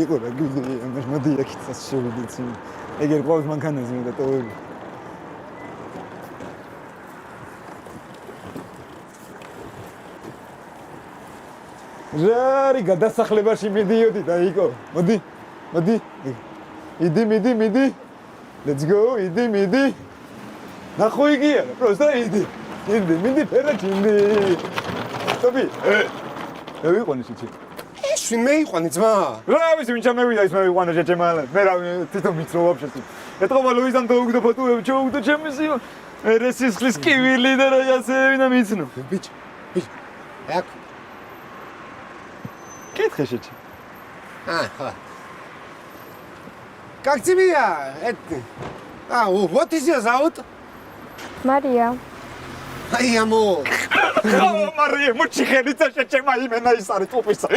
იყო რა გიგე ამას მოდი აქიცას შევიდეთ იმ ეგერ ყავს მანქანაზე და ტოვები ჟარი გადასახლებაში მიდიოდი და იყო მოდი მიდი let's go მიდი ნახო იგია просто მიდი ფერაჩინდი ტობი ვიყვანი შეჭი შინ მეიყვანი ძმა რა ვიცი ვინ ჩამევიდა ის მეიყვანა შეჭემალა მე რა თვითონ ვიცი რომ ვაფშე ეთქობა ლუიზამ დაუგდო ფოტოები ჩაუგდო ჩემისი რესის ხლის კივილი და რა ასევი და მიცნო ბიჭ აკ კითხე შეჭი ხო Как тебе? What is your zовут? Мария. Ай, амор. Мария, мучи хелица, шечема имена и сари тописа.